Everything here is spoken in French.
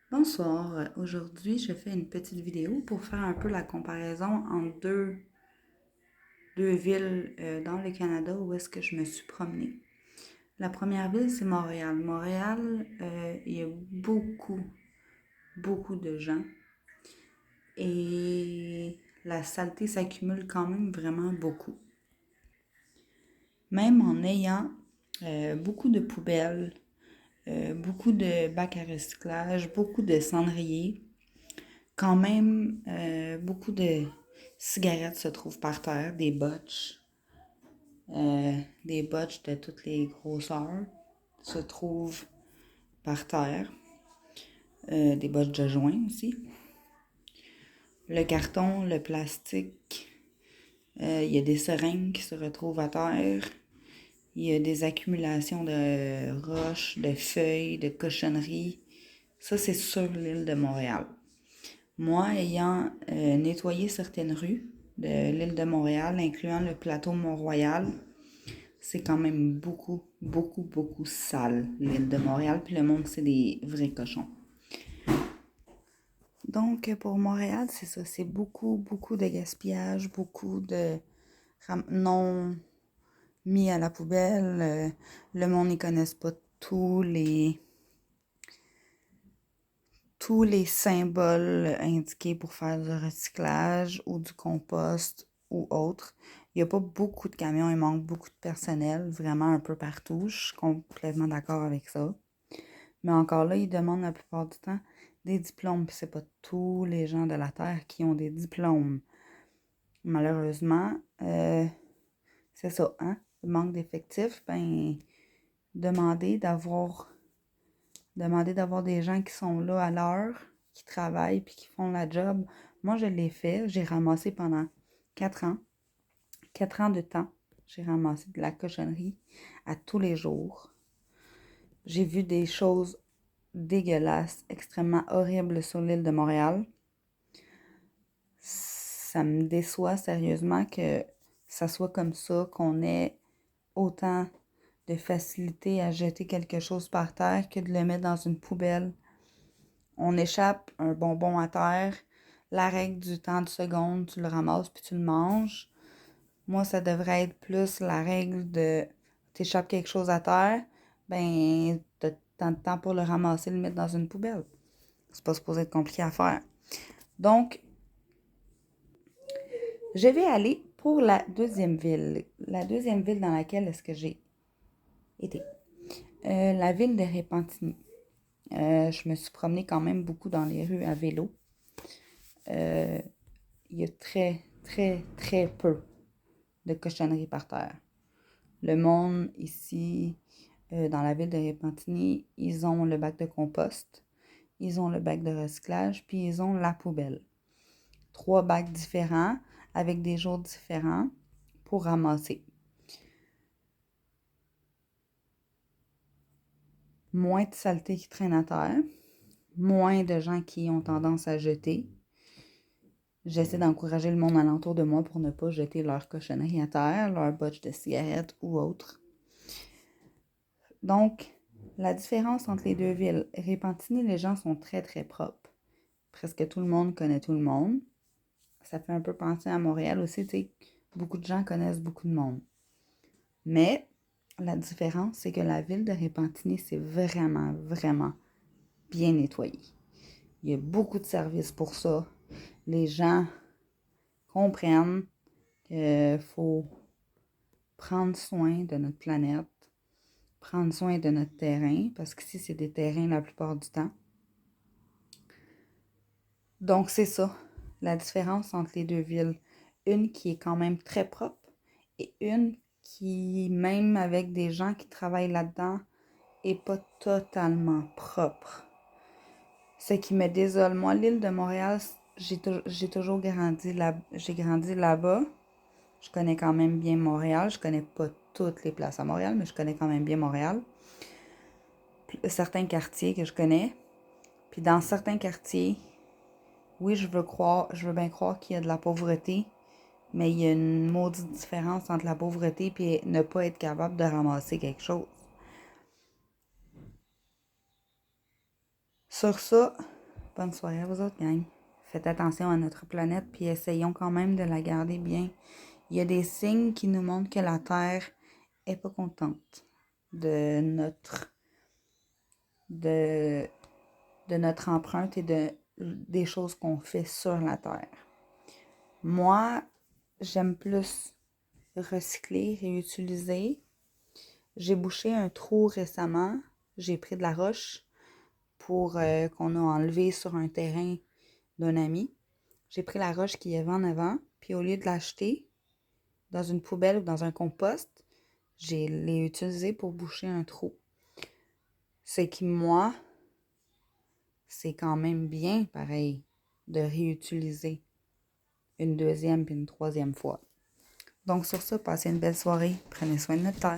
Bonsoir, aujourd'hui je fais une petite vidéo pour faire un peu la comparaison entre deux villes dans le Canada où est-ce que je me suis promenée. La première ville, c'est Montréal. Montréal, il y a beaucoup de gens et la saleté s'accumule quand même vraiment beaucoup. Même en ayant beaucoup de poubelles, beaucoup de bacs à recyclage, beaucoup de cendriers, quand même, beaucoup de cigarettes se trouvent par terre, des botches de toutes les grosseurs se trouvent par terre, des botches de joint aussi. Le carton, le plastique, il y a des seringues qui se retrouvent à terre, il y a des accumulations de roches, de feuilles, de cochonneries. Ça, c'est sur l'île de Montréal. Moi, ayant nettoyé certaines rues de l'île de Montréal, incluant le plateau Mont-Royal, c'est quand même beaucoup sale, l'île de Montréal, puis le monde, c'est des vrais cochons. Donc, pour Montréal, c'est ça, c'est beaucoup de gaspillage, beaucoup de non mis à la poubelle. Le monde n'y connaisse pas tous les symboles indiqués pour faire du recyclage ou du compost ou autre. Il n'y a pas beaucoup de camions, il manque beaucoup de personnel, vraiment un peu partout. Je suis complètement d'accord avec ça. Mais encore là, ils demandent la plupart du temps des diplômes. Puis c'est pas tous les gens de la Terre qui ont des diplômes. Malheureusement, c'est ça, hein? Le manque d'effectifs, ben, demander d'avoir des gens qui sont là à l'heure, qui travaillent puis qui font la job. Moi, je l'ai fait. J'ai ramassé pendant 4 ans. 4 ans de temps. J'ai ramassé de la cochonnerie à tous les jours. J'ai vu des choses dégueulasses, extrêmement horribles sur l'île de Montréal. Ça me déçoit sérieusement que ça soit comme ça, qu'on ait autant de facilité à jeter quelque chose par terre que de le mettre dans une poubelle. On échappe un bonbon à terre, la règle du temps de seconde, tu le ramasses puis tu le manges. Moi, ça devrait être plus la règle de t'échappes quelque chose à terre, ben t'as tant de temps pour le ramasser, le mettre dans une poubelle. C'est pas supposé être compliqué à faire. Donc, je vais aller pour la deuxième ville. La deuxième ville dans laquelle est-ce que j'ai été? La ville de Repentigny. Je me suis promenée quand même beaucoup dans les rues à vélo. Il y a très peu de cochonneries par terre. Le monde ici, dans la ville de Repentigny, ils ont le bac de compost, ils ont le bac de recyclage, puis ils ont la poubelle. 3 bacs différents avec des jours différents pour ramasser. Moins de saleté qui traîne à terre, moins de gens qui ont tendance à jeter. J'essaie d'encourager le monde alentour de moi pour ne pas jeter leur cochonnerie à terre, leur botche de cigarettes ou autre. Donc, la différence entre les deux villes, Repentigny, les gens sont très propres. Presque tout le monde connaît tout le monde. Ça fait un peu penser à Montréal aussi, tu sais, beaucoup de gens connaissent beaucoup de monde. Mais la différence, c'est que la ville de Repentigny, c'est vraiment bien nettoyé. Il y a beaucoup de services pour ça. Les gens comprennent qu'il faut prendre soin de notre planète, prendre soin de notre terrain, parce qu'ici, c'est des terrains la plupart du temps. Donc, c'est ça, la différence entre les deux villes. Une qui est quand même très propre et une qui, même avec des gens qui travaillent là-dedans, est pas totalement propre. Ce qui me désole, moi, l'île de Montréal, j'ai toujours j'ai grandi là-bas. Je connais quand même bien Montréal. Je connais pas toutes les places à Montréal, mais je connais quand même bien Montréal. Certains quartiers que je connais. Puis dans certains quartiers, oui, je veux bien croire qu'il y a de la pauvreté, mais il y a une maudite différence entre la pauvreté et ne pas être capable de ramasser quelque chose. Sur ça, Bonne soirée à vous autres, gang. Faites attention à notre planète, puis essayons quand même de la garder bien. Il y a des signes qui nous montrent que la Terre est pas contente de de, de notre empreinte et des choses qu'on fait sur la Terre. Moi, j'aime plus recycler, réutiliser. J'ai bouché un trou récemment. J'ai pris de la roche pour qu'on a enlevé sur un terrain d'un ami. J'ai pris la roche qu'il y avait en avant, puis au lieu de l'acheter dans une poubelle ou dans un compost, j'ai l'ai utilisé pour boucher un trou. C'est que moi, c'est quand même bien pareil de réutiliser une deuxième puis une troisième fois. Donc sur ça, passez une belle soirée. Prenez soin de notre terre.